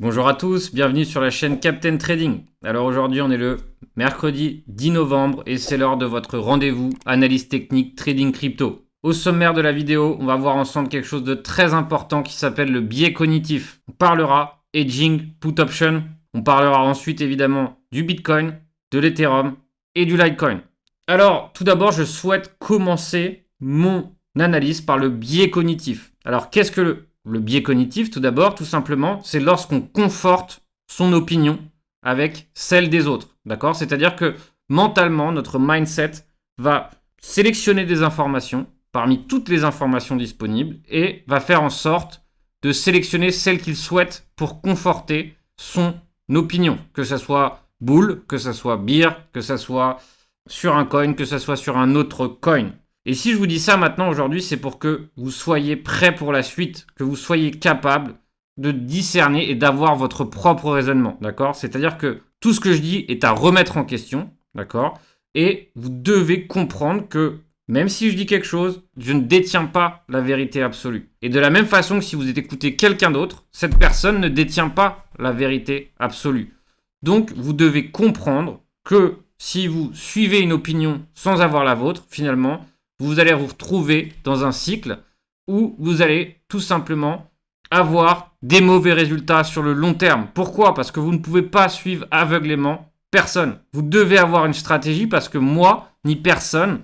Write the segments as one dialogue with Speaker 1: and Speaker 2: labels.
Speaker 1: Bonjour à tous, bienvenue sur la chaîne Captain Trading. Alors aujourd'hui on est le mercredi 10 novembre et c'est l'heure de votre rendez-vous analyse technique trading crypto. Au sommaire de la vidéo, on va voir ensemble quelque chose de très important qui s'appelle le biais cognitif. On parlera hedging, put option, on parlera ensuite évidemment du Bitcoin, de l'Ethereum et du Litecoin. Alors tout d'abord je souhaite commencer mon analyse par le biais cognitif. Alors qu'est-ce que le biais cognitif, tout d'abord, tout simplement, c'est lorsqu'on conforte son opinion avec celle des autres. D'accord ? C'est-à-dire que mentalement, notre mindset va sélectionner des informations parmi toutes les informations disponibles et va faire en sorte de sélectionner celles qu'il souhaite pour conforter son opinion. Que ce soit bull, que ce soit bear, que ce soit sur un coin, que ce soit sur un autre coin. Et si je vous dis ça maintenant aujourd'hui, c'est pour que vous soyez prêts pour la suite, que vous soyez capable de discerner et d'avoir votre propre raisonnement, d'accord ? C'est-à-dire que tout ce que je dis est à remettre en question, d'accord ? Et vous devez comprendre que même si je dis quelque chose, je ne détiens pas la vérité absolue. Et de la même façon que si vous écoutez quelqu'un d'autre, cette personne ne détient pas la vérité absolue. Donc vous devez comprendre que si vous suivez une opinion sans avoir la vôtre, finalement, vous allez vous retrouver dans un cycle où vous allez tout simplement avoir des mauvais résultats sur le long terme. Pourquoi ? Parce que vous ne pouvez pas suivre aveuglément personne. Vous devez avoir une stratégie parce que moi, ni personne,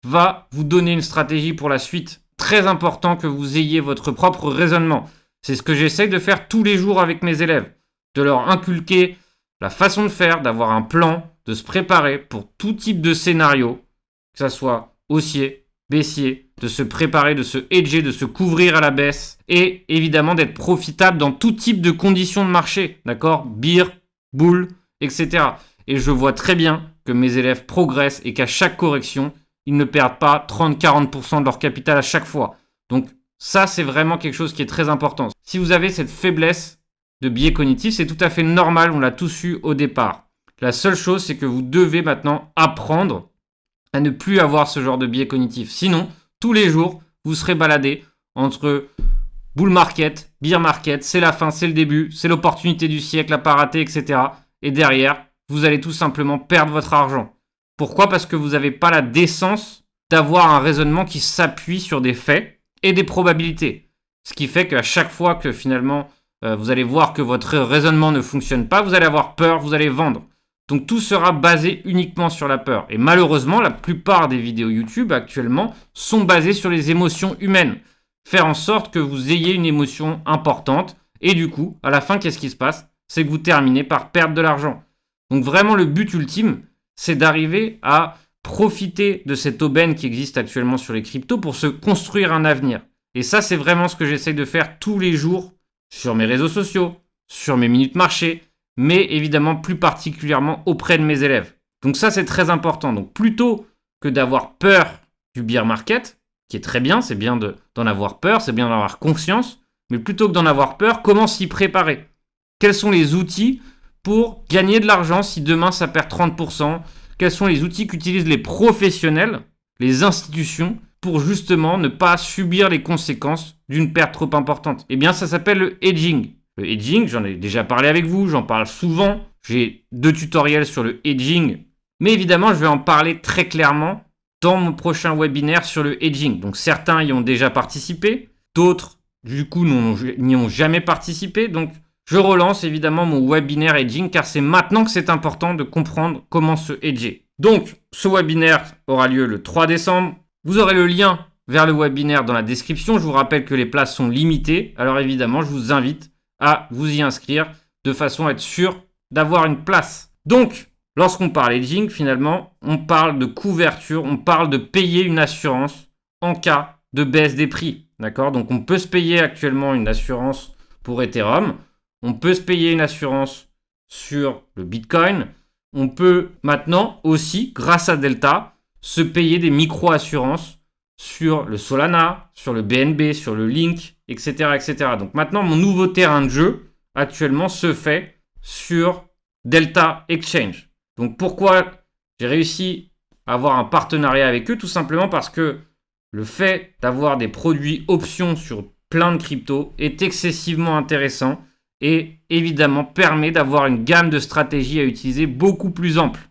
Speaker 1: va vous donner une stratégie pour la suite. Très important que vous ayez votre propre raisonnement. C'est ce que j'essaye de faire tous les jours avec mes élèves. De leur inculquer la façon de faire, d'avoir un plan, de se préparer pour tout type de scénario, que ça soit haussier, baissier, de se préparer, de se hedger, de se couvrir à la baisse et évidemment d'être profitable dans tout type de conditions de marché, d'accord ? Bear, bull, etc. Et je vois très bien que mes élèves progressent et qu'à chaque correction, ils ne perdent pas 30-40% de leur capital à chaque fois. Donc ça, c'est vraiment quelque chose qui est très important. Si vous avez cette faiblesse de biais cognitif, c'est tout à fait normal, on l'a tous eu au départ. La seule chose, c'est que vous devez maintenant apprendre à ne plus avoir ce genre de biais cognitif. Sinon, tous les jours, vous serez baladé entre bull market, bear market, c'est la fin, c'est le début, c'est l'opportunité du siècle à pas rater, etc. Et derrière, vous allez tout simplement perdre votre argent. Pourquoi ? Parce que vous n'avez pas la décence d'avoir un raisonnement qui s'appuie sur des faits et des probabilités. Ce qui fait qu'à chaque fois que finalement, vous allez voir que votre raisonnement ne fonctionne pas, vous allez avoir peur, vous allez vendre. Donc tout sera basé uniquement sur la peur. Et malheureusement, la plupart des vidéos YouTube actuellement sont basées sur les émotions humaines. Faire en sorte que vous ayez une émotion importante. Et du coup, à la fin, qu'est-ce qui se passe ? C'est que vous terminez par perdre de l'argent. Donc vraiment, le but ultime, c'est d'arriver à profiter de cette aubaine qui existe actuellement sur les cryptos pour se construire un avenir. Et ça, c'est vraiment ce que j'essaie de faire tous les jours sur mes réseaux sociaux, sur mes minutes marché, mais évidemment plus particulièrement auprès de mes élèves. Donc ça, c'est très important. Donc plutôt que d'avoir peur du bear market, qui est très bien, c'est bien d'en avoir peur, c'est bien d'en avoir conscience, mais plutôt que d'en avoir peur, comment s'y préparer ? Quels sont les outils pour gagner de l'argent si demain ça perd 30% ? Quels sont les outils qu'utilisent les professionnels, les institutions, pour justement ne pas subir les conséquences d'une perte trop importante ? Eh bien, ça s'appelle le hedging. Le hedging, j'en ai déjà parlé avec vous, j'en parle souvent. J'ai 2 tutoriels sur le hedging. Mais évidemment, je vais en parler très clairement dans mon prochain webinaire sur le hedging. Donc certains y ont déjà participé, d'autres, du coup, n'y ont jamais participé. Donc je relance évidemment mon webinaire hedging car c'est maintenant que c'est important de comprendre comment se hedger. Donc ce webinaire aura lieu le 3 décembre. Vous aurez le lien vers le webinaire dans la description. Je vous rappelle que les places sont limitées. Alors évidemment, je vous invite à vous y inscrire de façon à être sûr d'avoir une place. Donc, lorsqu'on parle hedging, finalement, on parle de couverture, on parle de payer une assurance en cas de baisse des prix. D'accord ? Donc, on peut se payer actuellement une assurance pour Ethereum. On peut se payer une assurance sur le Bitcoin. On peut maintenant aussi, grâce à Delta, se payer des micro-assurances sur le Solana, sur le BNB, sur le Link, etc., etc. Donc maintenant, mon nouveau terrain de jeu, actuellement, se fait sur Delta Exchange. Donc pourquoi j'ai réussi à avoir un partenariat avec eux ? Tout simplement parce que le fait d'avoir des produits options sur plein de cryptos est excessivement intéressant et évidemment permet d'avoir une gamme de stratégies à utiliser beaucoup plus ample.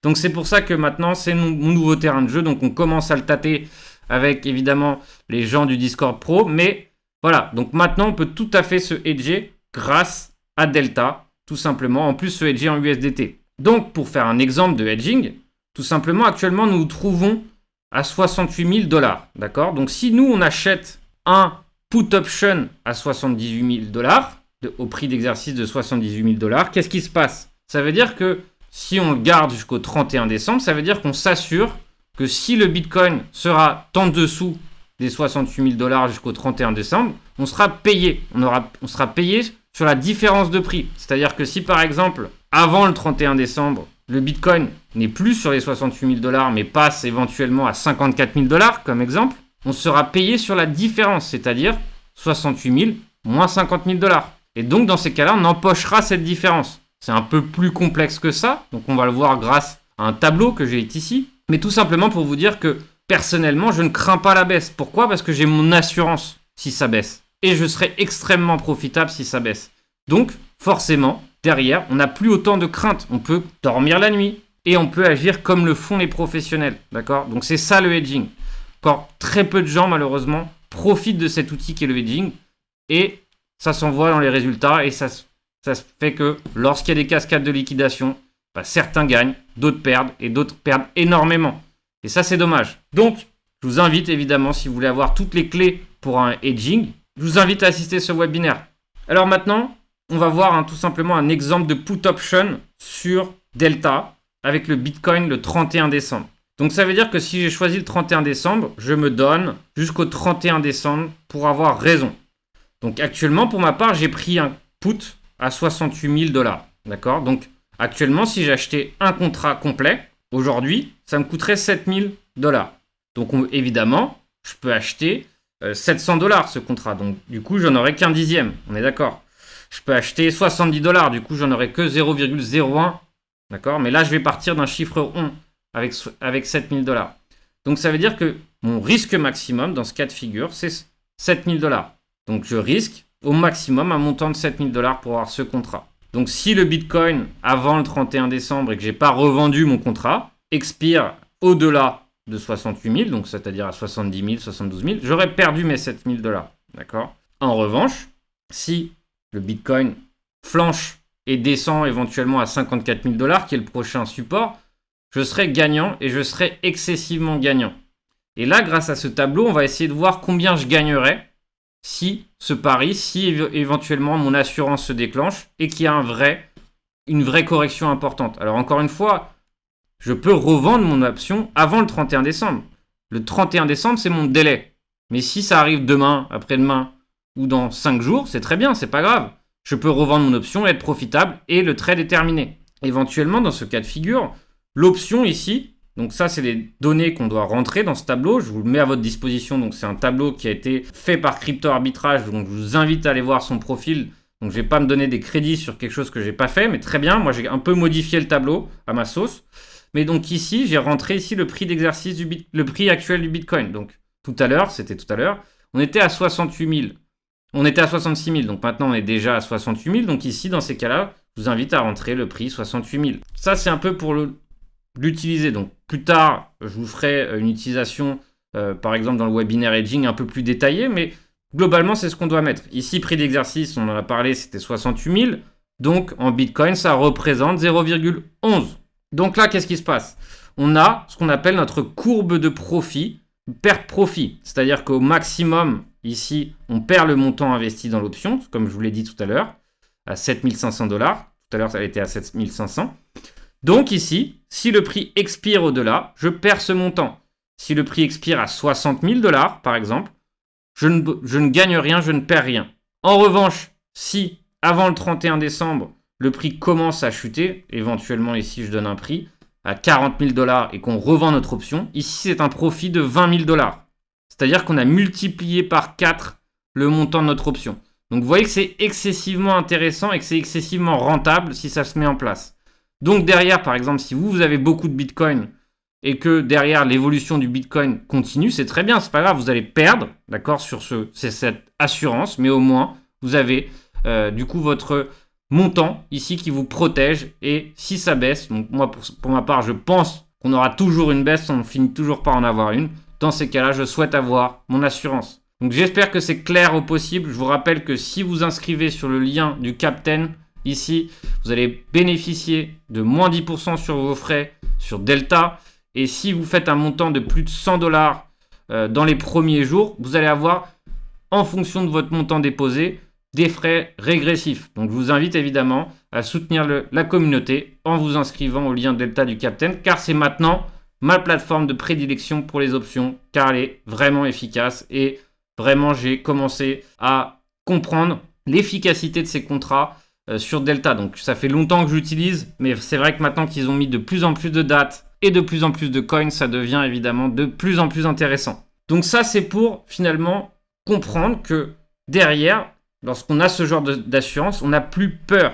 Speaker 1: Donc c'est pour ça que maintenant c'est mon nouveau terrain de jeu, donc on commence à le tâter avec évidemment les gens du Discord Pro, mais voilà, donc maintenant on peut tout à fait se hedger grâce à Delta, tout simplement, en plus se hedger en USDT. Donc pour faire un exemple de hedging, tout simplement actuellement nous nous trouvons à 68 000 $, d'accord? Donc si nous on achète un put option à 78 000 $, au prix d'exercice de 78 000 $, qu'est-ce qui se passe? Ça veut dire que si on le garde jusqu'au 31 décembre, ça veut dire qu'on s'assure que si le Bitcoin sera en dessous des 68 000 $ jusqu'au 31 décembre, on sera payé. On sera payé sur la différence de prix. C'est-à-dire que si par exemple, avant le 31 décembre, le Bitcoin n'est plus sur les 68 000 $ mais passe éventuellement à 54 000 $ comme exemple, on sera payé sur la différence, c'est-à-dire 68 000 moins 50 000 $. Et donc dans ces cas-là, on empochera cette différence. C'est un peu plus complexe que ça, donc on va le voir grâce à un tableau que j'ai ici. Mais tout simplement pour vous dire que personnellement, je ne crains pas la baisse. Pourquoi? Parce que j'ai mon assurance si ça baisse. Et je serai extrêmement profitable si ça baisse. Donc forcément, derrière, on n'a plus autant de crainte. On peut dormir la nuit et on peut agir comme le font les professionnels. D'accord? Donc c'est ça le hedging. Encore très peu de gens malheureusement profitent de cet outil qui est le hedging. Et ça s'envoie dans les résultats et ça fait que lorsqu'il y a des cascades de liquidation, certains gagnent, d'autres perdent et d'autres perdent énormément. Et ça, c'est dommage. Donc, je vous invite évidemment, si vous voulez avoir toutes les clés pour un hedging, je vous invite à assister à ce webinaire. Alors maintenant, on va voir tout simplement un exemple de put option sur Delta avec le Bitcoin le 31 décembre. Donc ça veut dire que si j'ai choisi le 31 décembre, je me donne jusqu'au 31 décembre pour avoir raison. Donc actuellement, pour ma part, j'ai pris un put à 68 000 $. D'accord? Donc actuellement, si j'achetais un contrat complet, aujourd'hui, ça me coûterait 7 000 $. Donc évidemment, je peux acheter 700 $ ce contrat. Donc du coup, j'en aurai qu'un dixième. On est d'accord? Je peux acheter 70 $. Du coup, j'en aurai que 0,01. D'accord? Mais là, je vais partir d'un chiffre rond avec 7 000 $. Donc ça veut dire que mon risque maximum dans ce cas de figure, c'est 7 000 $. Donc je risque au maximum un montant de 7 000 $ pour avoir ce contrat. Donc si le Bitcoin, avant le 31 décembre et que je n'ai pas revendu mon contrat, expire au-delà de 68 000, donc c'est-à-dire à 70 000, 72 000, j'aurais perdu mes 7 000 $. D'accord? En revanche, si le Bitcoin flanche et descend éventuellement à 54 000 $, qui est le prochain support, je serai gagnant et je serai excessivement gagnant. Et là, grâce à ce tableau, on va essayer de voir combien je gagnerais si éventuellement mon assurance se déclenche et qu'il y a une vraie correction importante. Alors encore une fois, je peux revendre mon option avant le 31 décembre. Le 31 décembre, c'est mon délai. Mais si ça arrive demain, après-demain ou dans 5 jours, c'est très bien, c'est pas grave. Je peux revendre mon option et être profitable et le trade est terminé. Éventuellement, dans ce cas de figure, l'option ici, donc ça, c'est les données qu'on doit rentrer dans ce tableau. Je vous le mets à votre disposition. Donc c'est un tableau qui a été fait par Crypto Arbitrage. Donc je vous invite à aller voir son profil. Donc je ne vais pas me donner des crédits sur quelque chose que je n'ai pas fait. Mais très bien, moi j'ai un peu modifié le tableau à ma sauce. Mais donc ici, j'ai rentré ici le prix d'exercice le prix actuel du Bitcoin. Donc tout à l'heure, on était à 68 000. On était à 66 000. Donc maintenant, on est déjà à 68 000. Donc ici, dans ces cas-là, je vous invite à rentrer le prix 68 000. Ça, c'est un peu pour l'utiliser. Donc plus tard, je vous ferai une utilisation, par exemple dans le webinaire hedging un peu plus détaillé, mais globalement, c'est ce qu'on doit mettre. Ici, prix d'exercice, on en a parlé, c'était 68 000. Donc en Bitcoin, ça représente 0,11. Donc là, qu'est-ce qui se passe? On a ce qu'on appelle notre courbe de profit, perte-profit. C'est-à-dire qu'au maximum, ici, on perd le montant investi dans l'option, comme je vous l'ai dit tout à l'heure, à 7 500 $. Tout à l'heure, ça a été à 7 500. Donc ici, si le prix expire au-delà, je perds ce montant. Si le prix expire à 60 000 $, par exemple, je ne gagne rien, je ne perds rien. En revanche, si avant le 31 décembre, le prix commence à chuter, éventuellement ici je donne un prix à 40 000 $ et qu'on revend notre option, ici c'est un profit de 20 000 $. C'est-à-dire qu'on a multiplié par 4 le montant de notre option. Donc vous voyez que c'est excessivement intéressant et que c'est excessivement rentable si ça se met en place. Donc derrière, par exemple, si vous avez beaucoup de Bitcoin et que derrière l'évolution du Bitcoin continue, c'est très bien, c'est pas grave, vous allez perdre, d'accord, c'est cette assurance, mais au moins vous avez du coup votre montant ici qui vous protège. Et si ça baisse, donc moi pour ma part je pense qu'on aura toujours une baisse, on finit toujours par en avoir une. Dans ces cas-là, je souhaite avoir mon assurance. Donc j'espère que c'est clair au possible. Je vous rappelle que si vous inscrivez sur le lien du Captain ici, vous allez bénéficier de moins 10% sur vos frais sur Delta. Et si vous faites un montant de plus de 100 $ dans les premiers jours, vous allez avoir, en fonction de votre montant déposé, des frais régressifs. Donc je vous invite évidemment à soutenir la communauté en vous inscrivant au lien Delta du Captain, car c'est maintenant ma plateforme de prédilection pour les options, car elle est vraiment efficace et vraiment j'ai commencé à comprendre l'efficacité de ces contrats sur Delta. Donc ça fait longtemps que j'utilise, mais c'est vrai que maintenant qu'ils ont mis de plus en plus de dates et de plus en plus de coins, ça devient évidemment de plus en plus intéressant. Donc ça, c'est pour finalement comprendre que derrière, lorsqu'on a ce genre d'assurance, on n'a plus peur.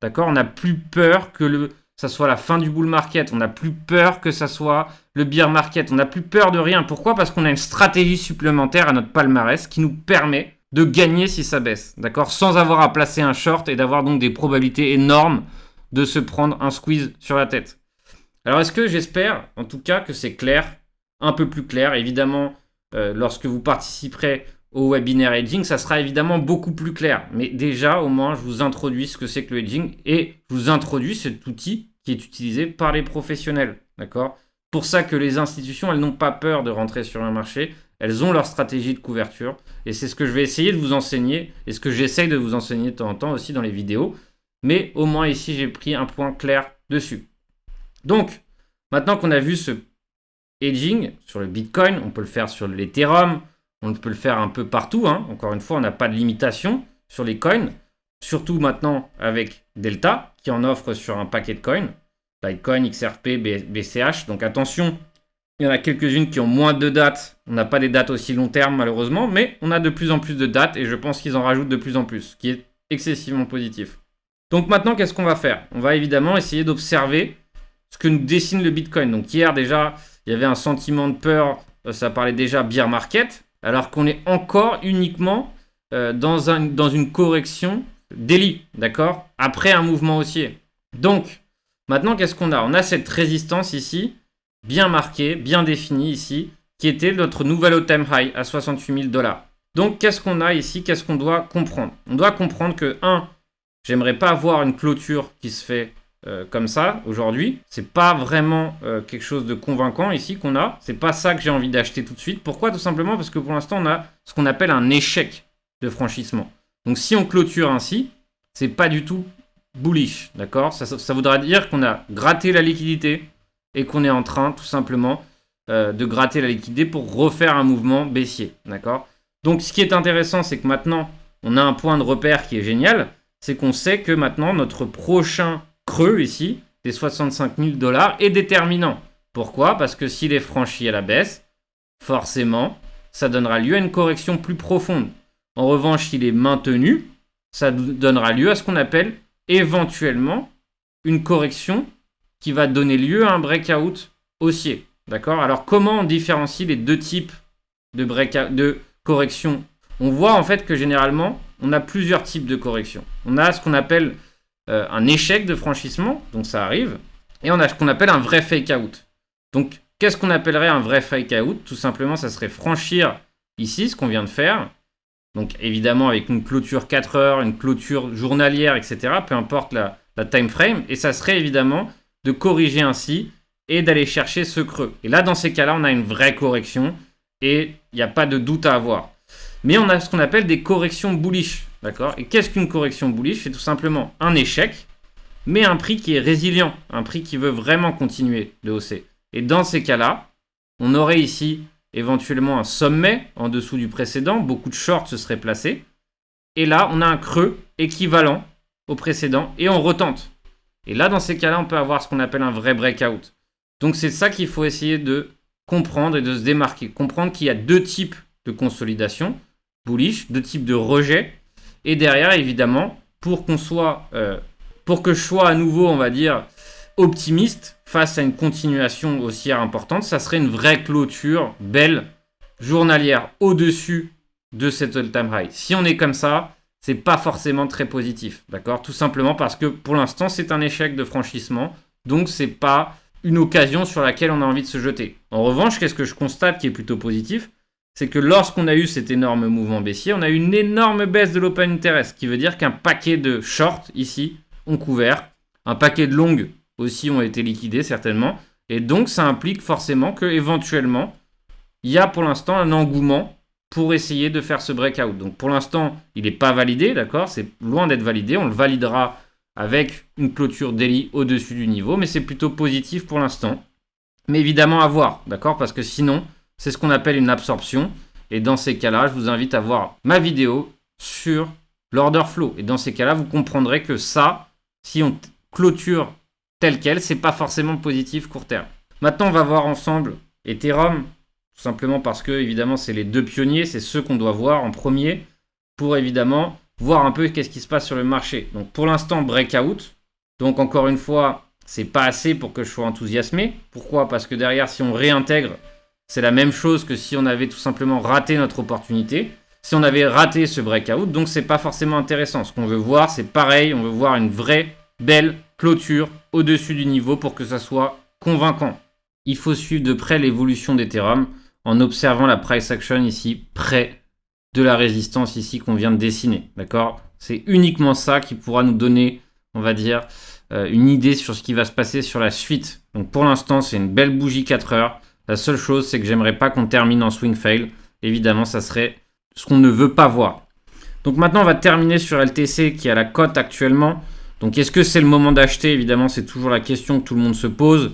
Speaker 1: D'accord ? On n'a plus peur que ça soit la fin du bull market. On n'a plus peur que ça soit le bear market. On n'a plus peur de rien. Pourquoi ? Parce qu'on a une stratégie supplémentaire à notre palmarès qui nous permet de gagner si ça baisse. D'accord ? Sans avoir à placer un short et d'avoir donc des probabilités énormes de se prendre un squeeze sur la tête. Alors, est-ce que j'espère, en tout cas, que c'est clair, un peu plus clair. Évidemment, lorsque vous participerez au webinaire hedging, ça sera évidemment beaucoup plus clair. Mais déjà, au moins, je vous introduis ce que c'est que le hedging et je vous introduis cet outil qui est utilisé par les professionnels. D'accord ? Pour ça que les institutions, elles n'ont pas peur de rentrer sur un marché. Elles ont leur stratégie de couverture. Et c'est ce que je vais essayer de vous enseigner et ce que j'essaye de vous enseigner de temps en temps aussi dans les vidéos. Mais au moins ici, j'ai pris un point clair dessus. Donc, maintenant qu'on a vu ce hedging sur le Bitcoin, on peut le faire sur l'Ethereum, on peut le faire un peu partout. Encore une fois, on n'a pas de limitation sur les coins. Surtout maintenant avec Delta, qui en offre sur un paquet de coins. Litecoin, XRP, BCH. Donc attention, il y en a quelques-unes qui ont moins de dates. On n'a pas des dates aussi long terme malheureusement, mais on a de plus en plus de dates et je pense qu'ils en rajoutent de plus en plus, ce qui est excessivement positif. Donc maintenant, qu'est-ce qu'on va faire ? On va évidemment essayer d'observer ce que nous dessine le Bitcoin. Donc hier déjà, il y avait un sentiment de peur, ça parlait déjà bear market, alors qu'on est encore uniquement dans une correction daily, d'accord ? Après un mouvement haussier. Donc, maintenant, qu'est-ce qu'on a ? On a cette résistance ici, bien marquée, bien définie ici, qui était notre nouvel all-time high à 68 000 $. Donc, qu'est-ce qu'on a ici ? Qu'est-ce qu'on doit comprendre ? On doit comprendre que, j'aimerais pas avoir une clôture qui se fait comme ça aujourd'hui. C'est pas vraiment quelque chose de convaincant ici qu'on a. C'est pas ça que j'ai envie d'acheter tout de suite. Pourquoi ? Tout simplement parce que pour l'instant, on a ce qu'on appelle un échec de franchissement. Donc, si on clôture ainsi, c'est pas du tout bullish, d'accord ? Ça voudra dire qu'on a gratté la liquidité et qu'on est en train tout simplement de gratter la liquidité pour refaire un mouvement baissier, d'accord ? Donc ce qui est intéressant, c'est que maintenant on a un point de repère qui est génial, c'est qu'on sait que maintenant notre prochain creux ici, des 65 000 $, est déterminant. Pourquoi ? Parce que s'il est franchi à la baisse, forcément, ça donnera lieu à une correction plus profonde. En revanche, s'il est maintenu, ça donnera lieu à ce qu'on appelle éventuellement une correction qui va donner lieu à un breakout haussier. D'accord ? Alors, comment on différencie les deux types de corrections ? On voit en fait que généralement, on a plusieurs types de corrections. On a ce qu'on appelle un échec de franchissement, donc ça arrive, et on a ce qu'on appelle un vrai fake out. Donc, qu'est-ce qu'on appellerait un vrai fake out ? Tout simplement, ça serait franchir ici ce qu'on vient de faire. Donc évidemment avec une clôture 4 heures, une clôture journalière, etc. Peu importe la time frame. Et ça serait évidemment de corriger ainsi et d'aller chercher ce creux. Et là, dans ces cas-là, on a une vraie correction et il n'y a pas de doute à avoir. Mais on a ce qu'on appelle des corrections bullish. D'accord ? Et qu'est-ce qu'une correction bullish ? C'est tout simplement un échec, mais un prix qui est résilient. Un prix qui veut vraiment continuer de hausser. Et dans ces cas-là, on aurait ici éventuellement un sommet en dessous du précédent, beaucoup de shorts se seraient placés. Et là, on a un creux équivalent au précédent et on retente. Et là, dans ces cas-là, on peut avoir ce qu'on appelle un vrai breakout. Donc, c'est ça qu'il faut essayer de comprendre et de se démarquer. Comprendre qu'il y a deux types de consolidation, bullish, deux types de rejet. Et derrière, évidemment, pour que je sois à nouveau, on va dire, optimiste face à une continuation haussière importante, ça serait une vraie clôture belle, journalière, au-dessus de cet all-time high. Si on est comme ça, c'est pas forcément très positif, d'accord? Tout simplement parce que pour l'instant, c'est un échec de franchissement, donc c'est pas une occasion sur laquelle on a envie de se jeter. En revanche, qu'est-ce que je constate qui est plutôt positif? C'est que lorsqu'on a eu cet énorme mouvement baissier, on a eu une énorme baisse de l'open interest, ce qui veut dire qu'un paquet de shorts ici ont couvert, un paquet de longues aussi ont été liquidés certainement, et donc ça implique forcément que éventuellement il y a pour l'instant un engouement pour essayer de faire ce breakout. Donc pour l'instant, il n'est pas validé, d'accord? C'est loin d'être validé, on le validera avec une clôture daily au-dessus du niveau, mais c'est plutôt positif pour l'instant. Mais évidemment à voir, d'accord? Parce que sinon, c'est ce qu'on appelle une absorption. Et dans ces cas-là, je vous invite à voir ma vidéo sur l'order flow. Et dans ces cas-là, vous comprendrez que ça, si on clôture tel quel, c'est pas forcément positif court terme. Maintenant, on va voir ensemble Ethereum, tout simplement parce que, évidemment, c'est les deux pionniers, c'est ceux qu'on doit voir en premier pour, évidemment, voir un peu qu'est-ce qui se passe sur le marché. Donc, pour l'instant, breakout. Donc, encore une fois, c'est pas assez pour que je sois enthousiasmé. Pourquoi? Parce que derrière, si on réintègre, c'est la même chose que si on avait tout simplement raté notre opportunité. Si on avait raté ce breakout, donc c'est pas forcément intéressant. Ce qu'on veut voir, c'est pareil, on veut voir une vraie belle clôture au-dessus du niveau pour que ça soit convaincant. Il faut suivre de près l'évolution d'Ethereum en observant la price action ici près de la résistance ici qu'on vient de dessiner. D'accord? C'est uniquement ça qui pourra nous donner, on va dire, une idée sur ce qui va se passer sur la suite. Donc pour l'instant, c'est une belle bougie 4 heures. La seule chose, c'est que j'aimerais pas qu'on termine en swing fail. Évidemment, ça serait ce qu'on ne veut pas voir. Donc maintenant, on va terminer sur LTC qui est à la cote actuellement. Donc est-ce que c'est le moment d'acheter? Évidemment, c'est toujours la question que tout le monde se pose.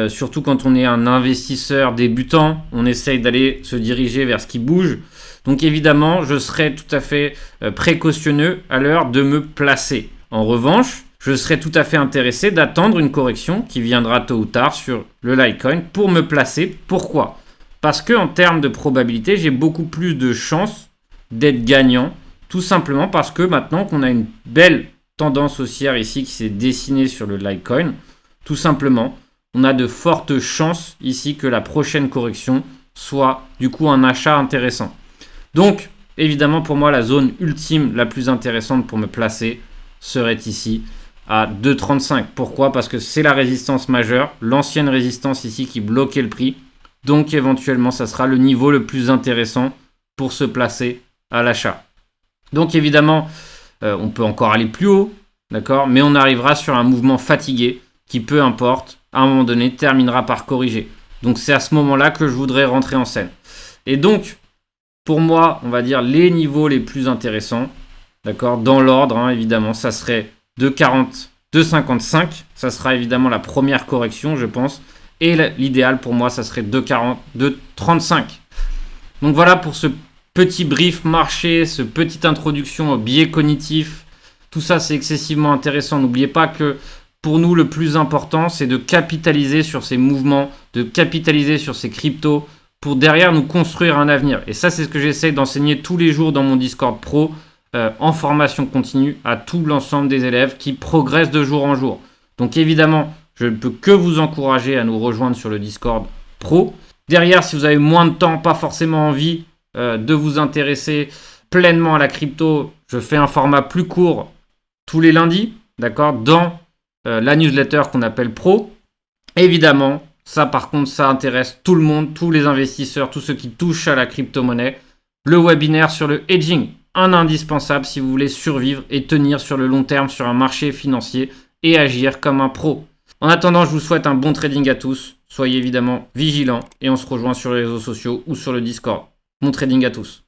Speaker 1: Surtout quand on est un investisseur débutant, on essaye d'aller se diriger vers ce qui bouge. Donc évidemment, je serai tout à fait précautionneux à l'heure de me placer. En revanche, je serais tout à fait intéressé d'attendre une correction qui viendra tôt ou tard sur le Litecoin pour me placer. Pourquoi? Parce qu'en termes de probabilité, j'ai beaucoup plus de chances d'être gagnant. Tout simplement parce que maintenant qu'on a une belle tendance haussière ici qui s'est dessinée sur le Litecoin, tout simplement, on a de fortes chances ici que la prochaine correction soit du coup un achat intéressant. Donc, évidemment, pour moi, la zone ultime la plus intéressante pour me placer serait ici à 2,35. Pourquoi? Parce que c'est la résistance majeure, l'ancienne résistance ici qui bloquait le prix. Donc, éventuellement, ça sera le niveau le plus intéressant pour se placer à l'achat. Donc, évidemment, on peut encore aller plus haut, d'accord? Mais on arrivera sur un mouvement fatigué qui, peu importe, à un moment donné, terminera par corriger. Donc, c'est à ce moment-là que je voudrais rentrer en scène. Et donc, pour moi, on va dire les niveaux les plus intéressants, d'accord, dans l'ordre, hein, évidemment, ça serait 2,40, 2,55. Ça sera évidemment la première correction, je pense. Et l'idéal pour moi, ça serait 2,40, 2,35. Donc voilà pour ce petit brief marché, ce petite introduction au biais cognitif. Tout ça, c'est excessivement intéressant. N'oubliez pas que pour nous, le plus important, c'est de capitaliser sur ces mouvements, de capitaliser sur ces cryptos pour derrière nous construire un avenir. Et ça, c'est ce que j'essaie d'enseigner tous les jours dans mon Discord Pro en formation continue à tout l'ensemble des élèves qui progressent de jour en jour. Donc évidemment, je ne peux que vous encourager à nous rejoindre sur le Discord Pro. Derrière, si vous avez moins de temps, pas forcément envie de vous intéresser pleinement à la crypto, je fais un format plus court tous les lundis, d'accord, dans la newsletter qu'on appelle Pro. Évidemment, ça par contre, ça intéresse tout le monde, tous les investisseurs, tous ceux qui touchent à la crypto-monnaie. Le webinaire sur le hedging, un indispensable si vous voulez survivre et tenir sur le long terme sur un marché financier et agir comme un pro. En attendant, je vous souhaite un bon trading à tous. Soyez évidemment vigilants et on se rejoint sur les réseaux sociaux ou sur le Discord. Bon trading à tous.